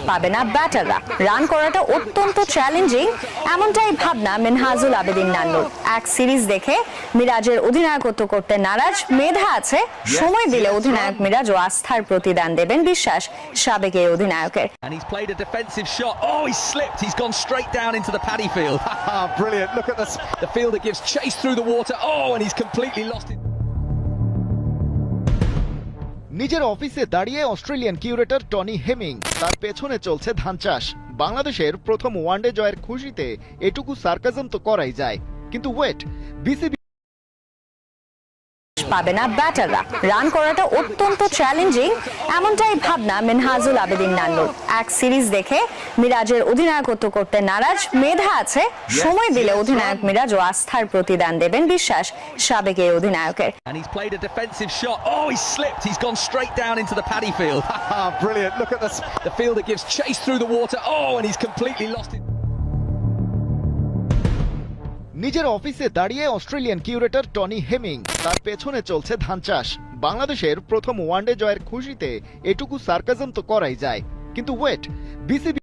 পাবে না ব্যাটাররা। রান করাটা অত্যন্ত চ্যালেঞ্জিং, এমনটাই ভাবনা মিনহাজুল আবেদিন নান্নুর। এক সিরিজ দেখে মিরাজের অধিনায়কত্ব করতে নারাজ, মেধা আছে, সময় দিলে অধিনায়ক মিরাজ ও আস্থার প্রতিদান দেবেন বিশ্বাস সাবেক এই অধিনায়কের। And he's played a defensive shot. Oh, he's slipped. He's gone straight down into the paddy field. Brilliant. Look at this. The fielder gives chase through the water. Oh, and he's completely lost it. নিজের অফিসে দাঁড়িয়ে Australian curator Tony Hemming, তার পেছনে চলছে ধান চাষ। বাংলাদেশের প্রথম ওয়ানডে জয়ের খুশিতে এটুকু সার্কাজম তো করাই যায়, কিন্তু ওয়েট, বিসিবি পাবে না ব্যাটাররা। রান করাটা অত্যন্ত চ্যালেঞ্জিং, এমনটাই ভাবনা মিনহাজুল আবেদিন নান্নুর। এক সিরিজ দেখে মিরাজের অধিনায়কত্ব করতে নারাজ, মেধা আছে, সময় দিলে অধিনায়ক মিরাজ ও আস্থার প্রতিদান দেবেন বিশ্বাস সাবেক এই অধিনায়কের। And he's played a defensive shot. Oh, he's slipped. He's gone straight down into the paddy field. Brilliant. Look at this. The fielder gives chase through the water. Oh, and he's completely lost it. নিজের অফিসে দাঁড়িয়ে Australian curator Tony Hemming, তার পেছনে চলছে ধান চাষ। বাংলাদেশের প্রথম ওয়ানডে জয়ের খুশিতে এটুকু সার্কাজম তো করাই যায়, কিন্তু ওয়েট, বিসিবি